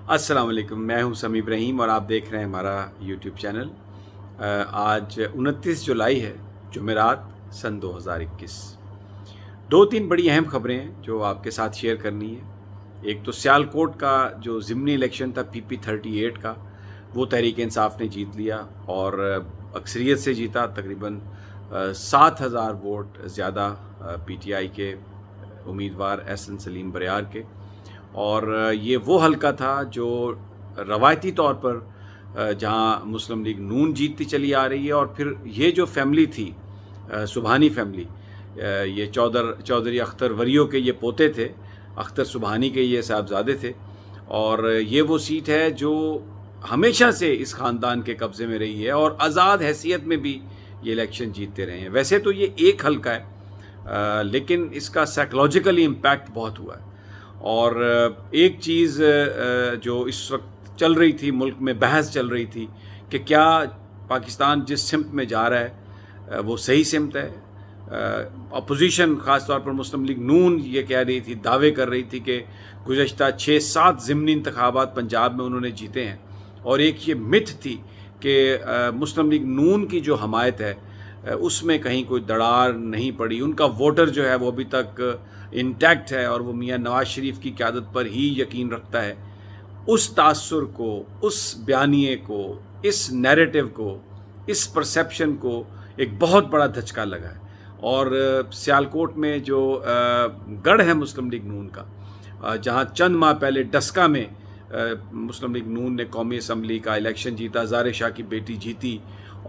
السلام علیکم، میں ہوں سمیع ابراہیم اور آپ دیکھ رہے ہیں ہمارا یوٹیوب چینل۔ آج 29 جولائی ہے، جمعرات، سن 2021۔ دو تین بڑی اہم خبریں ہیں جو آپ کے ساتھ شیئر کرنی ہے۔ ایک تو سیالکوٹ کا جو ضمنی الیکشن تھا پی پی 38 کا، وہ تحریک انصاف نے جیت لیا اور اکثریت سے جیتا، تقریباً 7,000 ووٹ زیادہ پی ٹی آئی کے امیدوار احسن سلیم بریار کے۔ اور یہ وہ حلقہ تھا جو روایتی طور پر جہاں مسلم لیگ نون جیتتی چلی آ رہی ہے، اور پھر یہ جو فیملی تھی سبحانی فیملی، یہ چودھری اختر وریو کے یہ پوتے تھے، اختر سبحانی کے یہ صاحبزادے تھے، اور یہ وہ سیٹ ہے جو ہمیشہ سے اس خاندان کے قبضے میں رہی ہے اور آزاد حیثیت میں بھی یہ الیکشن جیتتے رہے ہیں۔ ویسے تو یہ ایک حلقہ ہے، لیکن اس کا سائیکلوجیکلی امپیکٹ بہت ہوا ہے۔ اور ایک چیز جو اس وقت چل رہی تھی، ملک میں بحث چل رہی تھی کہ کیا پاکستان جس سمت میں جا رہا ہے وہ صحیح سمت ہے۔ اپوزیشن خاص طور پر مسلم لیگ نون یہ کہہ رہی تھی، دعوے کر رہی تھی کہ گزشتہ 6-7 ضمنی انتخابات پنجاب میں انہوں نے جیتے ہیں، اور ایک یہ متھ تھی کہ مسلم لیگ نون کی جو حمایت ہے اس میں کہیں کوئی دڑار نہیں پڑی، ان کا ووٹر جو ہے وہ ابھی تک انٹیکٹ ہے اور وہ میاں نواز شریف کی قیادت پر ہی یقین رکھتا ہے۔ اس تاثر کو، اس بیانیے کو، اس نیریٹو کو، اس پرسیپشن کو ایک بہت بڑا دھچکا لگا ہے۔ اور سیالکوٹ میں جو گڑھ ہے مسلم لیگ نون کا، جہاں چند ماہ پہلے ڈسکا میں مسلم لیگ نون نے قومی اسمبلی کا الیکشن جیتا، زارِ شاہ کی بیٹی جیتی،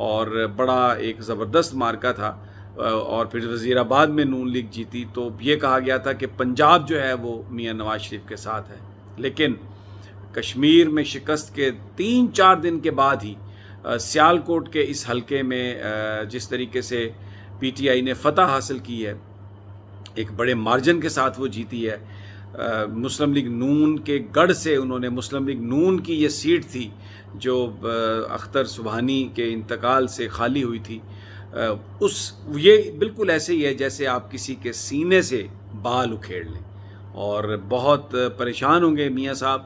اور بڑا ایک زبردست مارکا تھا، اور پھر وزیر آباد میں نون لیگ جیتی، تو یہ کہا گیا تھا کہ پنجاب جو ہے وہ میاں نواز شریف کے ساتھ ہے۔ لیکن کشمیر میں شکست کے 3-4 دن کے بعد ہی سیالکوٹ کے اس حلقے میں جس طریقے سے پی ٹی آئی نے فتح حاصل کی ہے، ایک بڑے مارجن کے ساتھ وہ جیتی ہے۔ مسلم لیگ نون کے گڑھ سے انہوں نے، مسلم لیگ نون کی یہ سیٹ تھی جو اختر سبحانی کے انتقال سے خالی ہوئی تھی، یہ بالکل ایسے ہی ہے جیسے آپ کسی کے سینے سے بال اکھیڑ لیں، اور بہت پریشان ہوں گے میاں صاحب،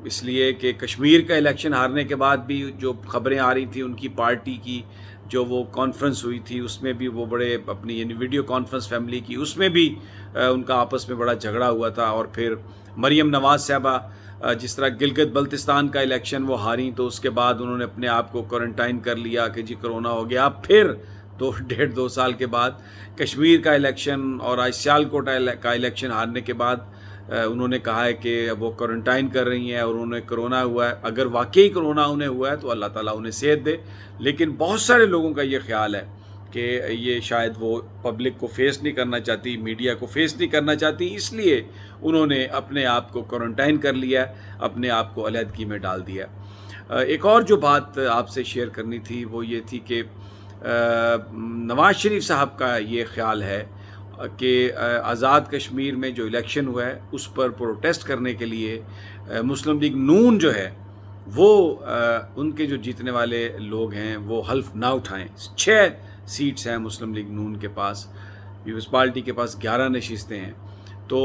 اس لیے کہ کشمیر کا الیکشن ہارنے کے بعد بھی جو خبریں آ رہی تھیں ان کی پارٹی کی جو وہ کانفرنس ہوئی تھی، اس میں بھی وہ بڑے اپنی یعنی ویڈیو کانفرنس فیملی کی، اس میں بھی ان کا آپس میں بڑا جھگڑا ہوا تھا۔ اور پھر مریم نواز صاحبہ جس طرح گلگت بلتستان کا الیکشن وہ ہاریں، تو اس کے بعد انہوں نے اپنے آپ کو کوارنٹائن کر لیا کہ جی کرونا ہو گیا۔ پھر 1.5-2 سال کے بعد کشمیر کا الیکشن اور آج سیالکوٹ کا الیکشن ہارنے کے بعد انہوں نے کہا ہے کہ وہ کوارنٹائن کر رہی ہیں اور انہیں کرونا ہوا ہے۔ اگر واقعی کرونا انہیں ہوا ہے تو اللہ تعالیٰ انہیں صحت دے، لیکن بہت سارے لوگوں کا یہ خیال ہے کہ یہ شاید وہ پبلک کو فیس نہیں کرنا چاہتی، میڈیا کو فیس نہیں کرنا چاہتی، اس لیے انہوں نے اپنے آپ کو کوارنٹائن کر لیا، اپنے آپ کو علیحدگی میں ڈال دیا۔ ایک اور جو بات آپ سے شیئر کرنی تھی وہ یہ تھی کہ نواز شریف صاحب کا یہ خیال ہے کہ آزاد کشمیر میں جو الیکشن ہوا ہے اس پر پروٹیسٹ کرنے کے لیے مسلم لیگ نون جو ہے وہ ان کے جو جیتنے والے لوگ ہیں وہ حلف نہ اٹھائیں۔ 6 سیٹس ہیں مسلم لیگ نون کے پاس، پیپلز پارٹی کے پاس 11 نشستیں ہیں۔ تو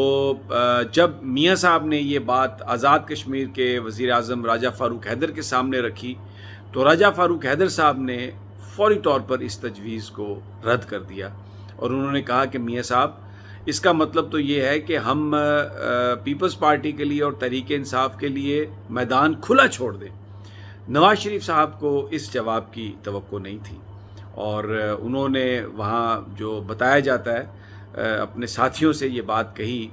جب میاں صاحب نے یہ بات آزاد کشمیر کے وزیر اعظم راجہ فاروق حیدر کے سامنے رکھی، تو راجہ فاروق حیدر صاحب نے فوری طور پر اس تجویز کو رد کر دیا، اور انہوں نے کہا کہ میاں صاحب اس کا مطلب تو یہ ہے کہ ہم پیپلز پارٹی کے لیے اور تحریک انصاف کے لیے میدان کھلا چھوڑ دیں۔ نواز شریف صاحب کو اس جواب کی توقع نہیں تھی، اور انہوں نے وہاں جو بتایا جاتا ہے اپنے ساتھیوں سے یہ بات کہی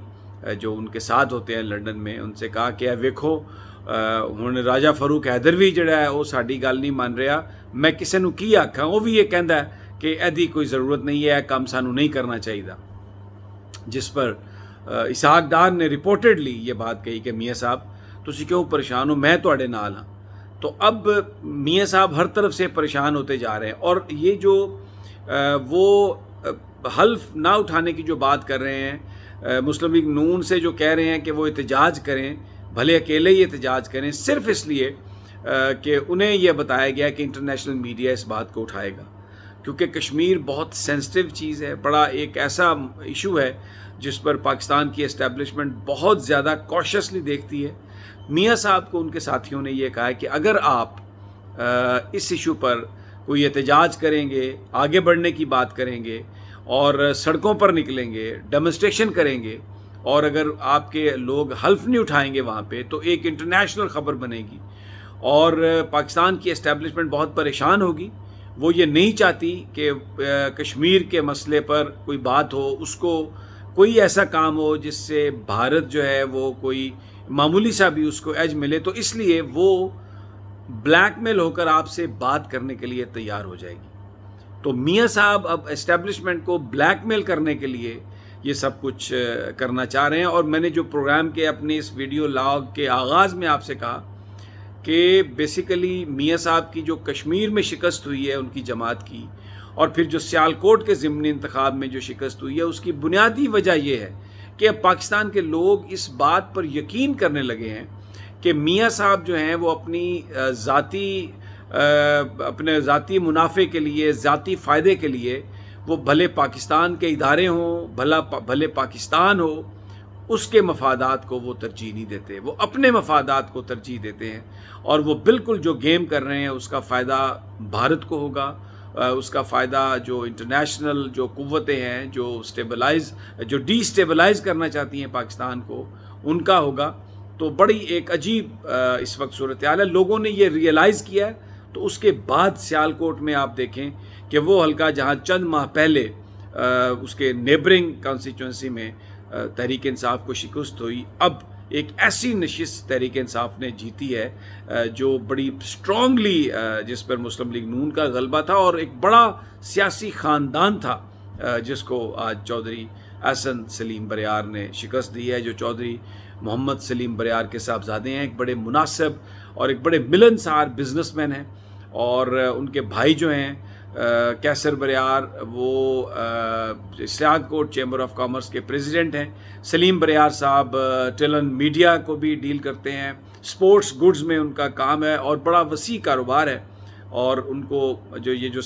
جو ان کے ساتھ ہوتے ہیں لنڈن میں، ان سے کہا کہ ویکھو انہوں نے راجہ فاروق حیدر بھی جڑا ہے وہ ساڈی گل نہیں مان رہا، میں کسے نو کی آکھاں، وہ بھی یہ کہندا ہے کہ ایدی کوئی ضرورت نہیں ہے، کام سانو نہیں کرنا چاہیے۔ جس پر اسحاق ڈار نے رپورٹڈلی یہ بات کہی کہ میاں صاحب تسی کیوں پریشان ہو، میں تواڈے نال ہاں۔ تو اب میاں صاحب ہر طرف سے پریشان ہوتے جا رہے ہیں، اور یہ جو وہ حلف نہ اٹھانے کی جو بات کر رہے ہیں، مسلم لیگ نون سے جو کہہ رہے ہیں کہ وہ احتجاج کریں، بھلے اکیلے ہی احتجاج کریں، صرف اس لیے کہ انہیں یہ بتایا گیا کہ انٹرنیشنل میڈیا اس بات کو اٹھائے گا، کیونکہ کشمیر بہت سینسٹیو چیز ہے، بڑا ایک ایسا ایشو ہے جس پر پاکستان کی اسٹیبلشمنٹ بہت زیادہ کوشسلی دیکھتی ہے۔ میاں صاحب کو ان کے ساتھیوں نے یہ کہا ہے کہ اگر آپ اس ایشو پر کوئی احتجاج کریں گے، آگے بڑھنے کی بات کریں گے اور سڑکوں پر نکلیں گے، ڈیمونسٹریشن کریں گے، اور اگر آپ کے لوگ حلف نہیں اٹھائیں گے وہاں پہ، تو ایک انٹرنیشنل خبر بنے گی اور پاکستان کی اسٹیبلشمنٹ بہت پریشان ہوگی۔ وہ یہ نہیں چاہتی کہ کشمیر کے مسئلے پر کوئی بات ہو، اس کو کوئی ایسا کام ہو جس سے بھارت جو ہے وہ کوئی معمولی سا بھی اس کو ایج ملے، تو اس لیے وہ بلیک میل ہو کر آپ سے بات کرنے کے لیے تیار ہو جائے گی۔ تو میاں صاحب اب اسٹیبلشمنٹ کو بلیک میل کرنے کے لیے یہ سب کچھ کرنا چاہ رہے ہیں۔ اور میں نے جو پروگرام کے اپنے اس ویڈیو لاگ کے آغاز میں آپ سے کہا کہ بیسیکلی میاں صاحب کی جو کشمیر میں شکست ہوئی ہے ان کی جماعت کی، اور پھر جو سیالکوٹ کے ضمنی انتخاب میں جو شکست ہوئی ہے، اس کی بنیادی وجہ یہ ہے کہ اب پاکستان کے لوگ اس بات پر یقین کرنے لگے ہیں کہ میاں صاحب جو ہیں وہ اپنے ذاتی منافع کے لیے، ذاتی فائدے کے لیے، وہ بھلے پاکستان کے ادارے ہوں، بھلے پاکستان ہو، اس کے مفادات کو وہ ترجیح نہیں دیتے، وہ اپنے مفادات کو ترجیح دیتے ہیں، اور وہ بالکل جو گیم کر رہے ہیں اس کا فائدہ بھارت کو ہوگا، اس کا فائدہ جو انٹرنیشنل جو قوتیں ہیں جو ڈی اسٹیبلائز کرنا چاہتی ہیں پاکستان کو، ان کا ہوگا۔ تو بڑی ایک عجیب اس وقت صورتحال ہے۔ لوگوں نے یہ ریئلائز کیا ہے، تو اس کے بعد سیالکوٹ میں آپ دیکھیں کہ وہ حلقہ جہاں چند ماہ پہلے اس کے نیبرنگ کانسٹیچوئنسی میں تحریک انصاف کو شکست ہوئی، اب ایک ایسی نشست تحریک انصاف نے جیتی ہے جو بڑی اسٹرانگلی، جس پر مسلم لیگ نون کا غلبہ تھا، اور ایک بڑا سیاسی خاندان تھا جس کو آج چودھری احسن سلیم بریار نے شکست دی ہے، جو چودھری محمد سلیم بریار کے صاحبزادے ہیں، ایک بڑے مناسب اور ایک بڑے ملنسار بزنس مین ہیں، اور ان کے بھائی جو ہیں کیسر بریار، وہ سیالکوٹ چیمبر آف کامرس کے پریزیڈنٹ ہیں۔ سلیم بریار صاحب ٹیلن میڈیا کو بھی ڈیل کرتے ہیں، سپورٹس گڈز میں ان کا کام ہے، اور بڑا وسیع کاروبار ہے، اور ان کو جو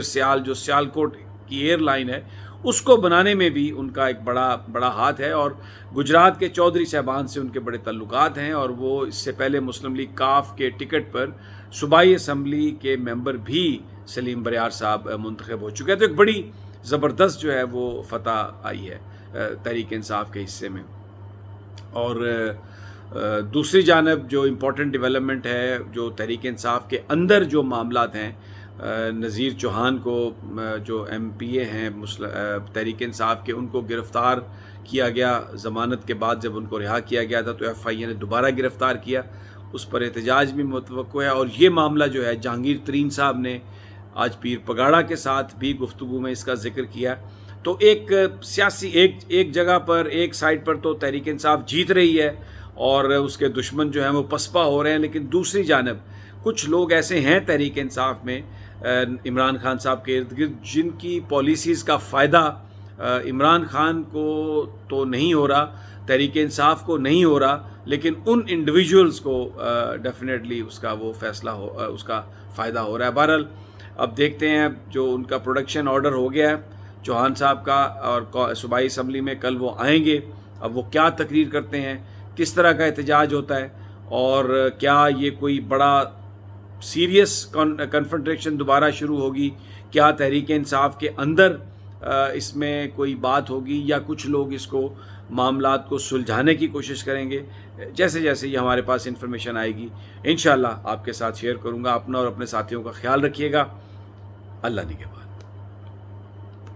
سیالکوٹ کی ایئر لائن ہے اس کو بنانے میں بھی ان کا ایک بڑا ہاتھ ہے، اور گجرات کے چودھری صاحبان سے ان کے بڑے تعلقات ہیں، اور وہ اس سے پہلے مسلم لیگ کاف کے ٹکٹ پر صوبائی اسمبلی کے ممبر بھی سلیم بریار صاحب منتخب ہو چکے ہیں۔ تو ایک بڑی زبردست جو ہے وہ فتح آئی ہے تحریک انصاف کے حصے میں۔ اور دوسری جانب جو امپورٹنٹ ڈیولپمنٹ ہے، جو تحریک انصاف کے اندر جو معاملات ہیں، نذیر چوہان کو جو ایم پی اے ہیں تحریک انصاف کے، ان کو گرفتار کیا گیا ضمانت کے بعد۔ جب ان کو رہا کیا گیا تھا تو ایف آئی اے نے دوبارہ گرفتار کیا، اس پر احتجاج بھی متوقع ہے۔ اور یہ معاملہ جو ہے جہانگیر ترین صاحب نے آج پیر پگاڑا کے ساتھ بھی گفتگو میں اس کا ذکر کیا۔ تو ایک سیاسی ایک جگہ پر، ایک سائڈ پر تو تحریک انصاف جیت رہی ہے اور اس کے دشمن جو ہیں وہ پسپا ہو رہے ہیں، لیکن دوسری جانب کچھ لوگ ایسے ہیں تحریک انصاف میں عمران خان صاحب کے ارد گرد، جن کی پالیسیز کا فائدہ عمران خان کو تو نہیں ہو رہا، تحریک انصاف کو نہیں ہو رہا، لیکن ان انڈیویجولز کو ڈیفینیٹلی اس کا وہ فیصلہ اس کا فائدہ ہو رہا ہے۔ بہرحال اب دیکھتے ہیں، جو ان کا پروڈکشن آرڈر ہو گیا ہے چوہان صاحب کا، اور صوبائی اسمبلی میں کل وہ آئیں گے، اب وہ کیا تقریر کرتے ہیں، کس طرح کا احتجاج ہوتا ہے، اور کیا یہ کوئی بڑا سیریس کنفرنٹریشن دوبارہ شروع ہوگی، کیا تحریک انصاف کے اندر اس میں کوئی بات ہوگی، یا کچھ لوگ اس کو معاملات کو سلجھانے کی کوشش کریں گے۔ جیسے جیسے یہ ہمارے پاس انفارمیشن آئے گی انشاءاللہ آپ کے ساتھ شیئر کروں گا۔ اپنا اور اپنے ساتھیوں کا خیال رکھیے گا۔ اللہ نگہبان۔